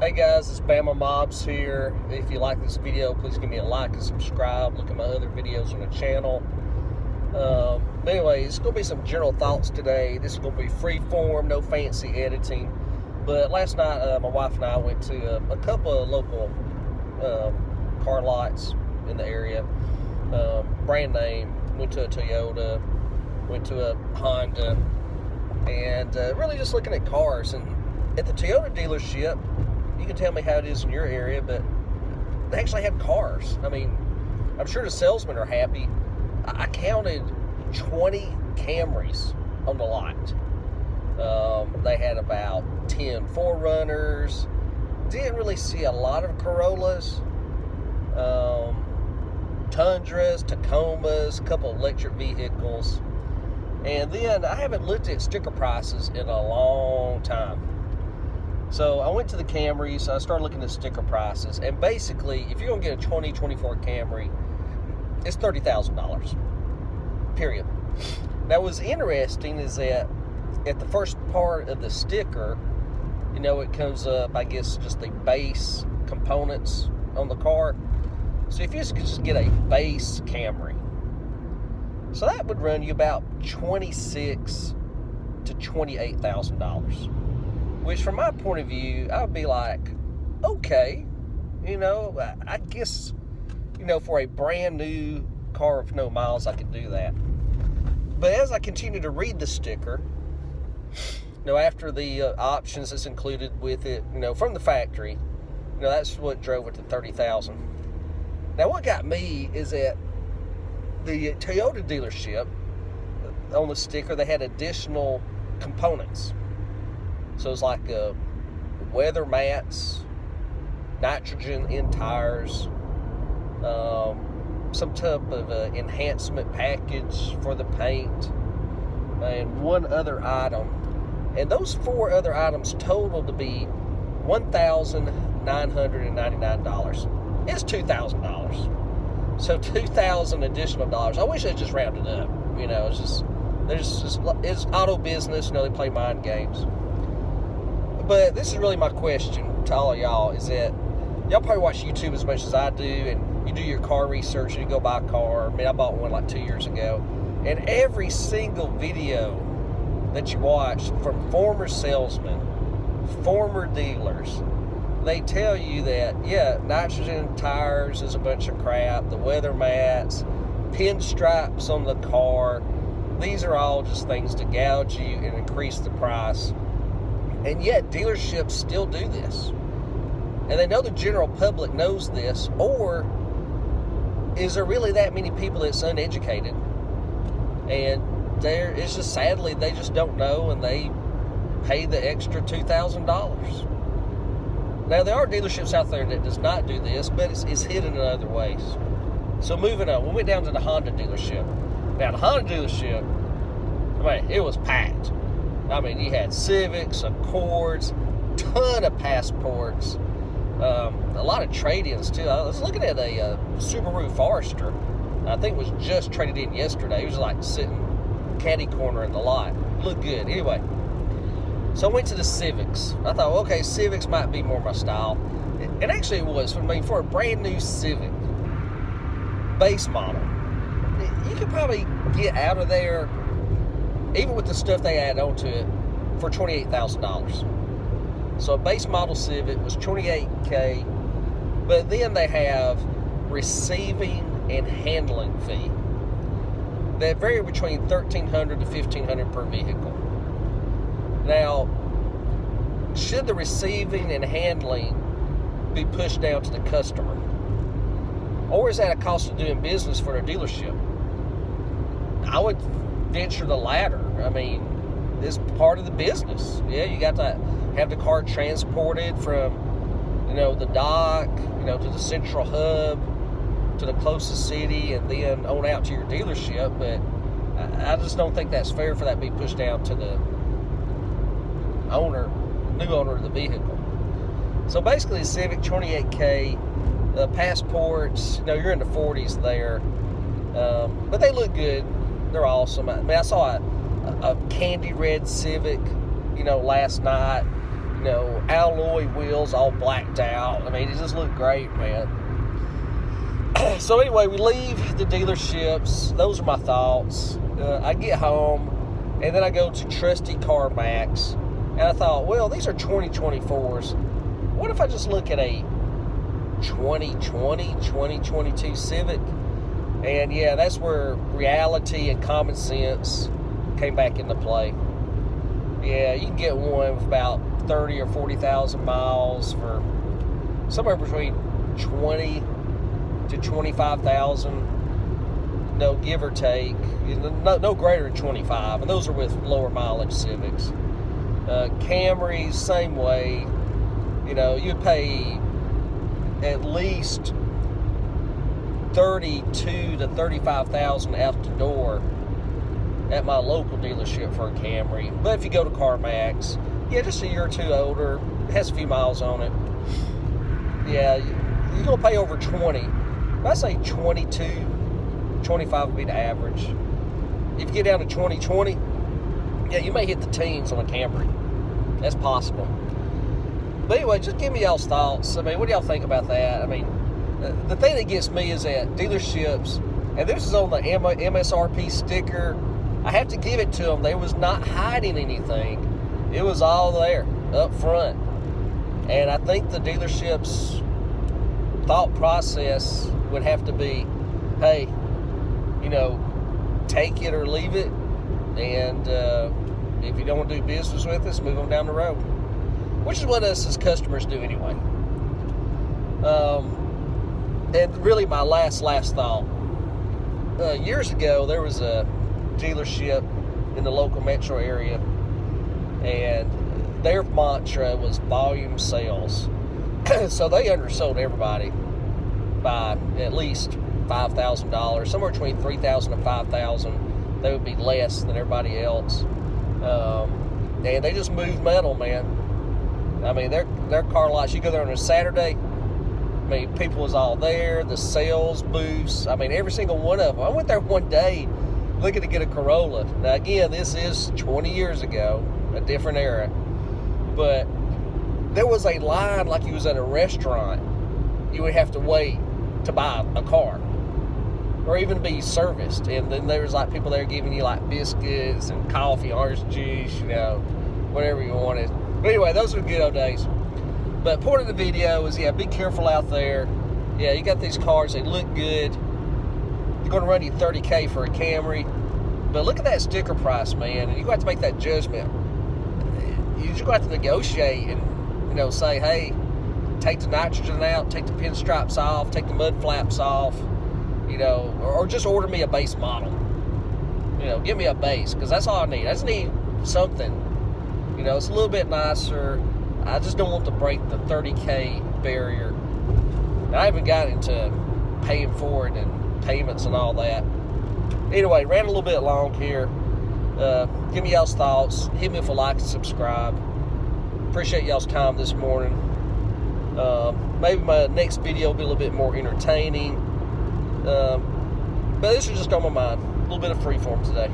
Hey guys, it's Bama Mobs here. If you like this video, please give me a like and subscribe. Look at my other videos on the channel. Anyway, it's going to be some general thoughts today. This is going to be free form, no fancy editing. But last night, my wife and I went to a couple of local car lots in the area. Brand name, went to a Toyota, went to a Honda, and really just looking at cars. And at the Toyota dealership, you can tell me how it is in your area, but they actually have cars. I mean, I'm sure the salesmen are happy. I counted 20 Camrys on the lot. They had about 10 4Runners. Didn't really see a lot of Corollas. Tundras, Tacomas, a couple electric vehicles. And then I haven't looked at sticker prices in a long time. So I went to the Camrys, I started looking at sticker prices, and basically, if you're going to get a 2024 Camry, it's $30,000, period. Now, what's interesting is that at the first part of the sticker, you know, it comes up, I guess, just the base components on the car. So if you just get a base Camry, so that would run you about $26,000 to $28,000. Which, from my point of view, I would be like, okay, you know, I guess, you know, for a brand new car with no miles, I could do that. But as I continue to read the sticker, you know, after the options that's included with it, you know, from the factory, you know, that's what drove it to $30,000. Now, what got me is that the Toyota dealership, on the sticker, they had additional components. So it's like weather mats, nitrogen in tires, some type of enhancement package for the paint, and one other item. And those four other items total to be $1,999. It's $2,000. So $2,000 additional dollars. I wish they just rounded up. You know, it's auto business. You know, they play mind games. But this is really my question to all of y'all, is that y'all probably watch YouTube as much as I do, and you do your car research and you go buy a car. I mean, I bought one like 2 years ago, and every single video that you watch from former salesmen, former dealers, they tell you that, yeah, nitrogen tires is a bunch of crap, the weather mats, pinstripes on the car, these are all just things to gouge you and increase the price. And yet, dealerships still do this. And they know the general public knows this, or is there really that many people that's uneducated? And it's just, sadly, they just don't know, and they pay the extra $2,000. Now, there are dealerships out there that does not do this, but it's hidden in other ways. So moving on, we went down to the Honda dealership. Now, the Honda dealership, I mean, it was packed. I mean, you had Civics, Accords, ton of Passports, a lot of trade-ins too. I was looking at a Subaru Forester. I think it was just traded in yesterday. It was like sitting caddy corner in the lot. Looked good. Anyway, so I went to the Civics. I thought, okay, Civics might be more my style. And actually it was. I mean, for a brand new Civic, base model, you could probably get out of there, even with the stuff they add onto it, for $28,000. So a base model Civic was $28K, but then they have receiving and handling fee that vary between $1,300 to $1,500 per vehicle. Now, should the receiving and handling be pushed down to the customer, or is that a cost of doing business for their dealership? I would venture the latter. I mean, it's part of the business. Yeah, you got to have the car transported from, you know, the dock, you know, to the central hub, to the closest city, and then on out to your dealership. But I just don't think that's fair for that to be pushed down to the new owner of the vehicle. So basically, the Civic, $28K, the Passports, you know, you're in the 40s there, but they look good. They're awesome. I mean, I saw a candy red Civic, you know, last night. You know, alloy wheels all blacked out. I mean, it just looked great, man. So anyway, we leave the dealerships. Those are my thoughts. I get home, and then I go to Trusty CarMax, and I thought, well, these are 2024s. What if I just look at a 2022 Civic? And yeah, that's where reality and common sense came back into play. Yeah, you can get one with about 30 or 40,000 miles for somewhere between 20 to 25,000, no, give or take, no greater than 25, and those are with lower mileage Civics. Camrys, same way. You know, you'd pay at least 32 to 35,000 out the door at my local dealership for a Camry. But if you go to CarMax, yeah, just a year or two older, it has a few miles on it. Yeah, you're gonna pay over 20. If I say 22, 25 would be the average. If you get down to 2020, yeah, you may hit the teens on a Camry. That's possible. But anyway, just give me y'all's thoughts. I mean, what do y'all think about that? I mean, the thing that gets me is that dealerships, and this is on the MSRP sticker, I have to give it to them. They was not hiding anything. It was all there, up front. And I think the dealership's thought process would have to be, hey, you know, take it or leave it. And if you don't want to do business with us, move on down the road. Which is what us as customers do anyway. And really my last thought. Years ago, there was a dealership in the local metro area, and their mantra was volume sales. So they undersold everybody by at least $5,000, somewhere between $3,000 and $5,000. They would be less than everybody else. And they just moved metal, man. I mean, their car lots, you go there on a Saturday, I mean, people was all there, the sales booths, I mean, every single one of them. I went there one day looking to get a Corolla. Now, again, this is 20 years ago, a different era. But there was a line like you was at a restaurant. You would have to wait to buy a car or even be serviced. And then there was like people there giving you like biscuits and coffee, orange juice, you know, whatever you wanted. But anyway, those were good old days. But point of the video is, yeah, be careful out there. Yeah, you got these cars, they look good. They're going to run you $30K for a Camry. But look at that sticker price, man. And you're going to have to make that judgment. You're just going to have to negotiate and, you know, say, hey, take the nitrogen out, take the pinstripes off, take the mud flaps off, you know, or just order me a base model. You know, give me a base, because that's all I need. I just need something. You know, it's a little bit nicer. I just don't want to break the $30K barrier. And I haven't got into paying for it and payments and all that. Anyway, ran a little bit long here. Give me y'all's thoughts. Hit me with a like and subscribe. Appreciate y'all's time this morning. Maybe my next video will be a little bit more entertaining. But this was just on my mind. A little bit of freeform today.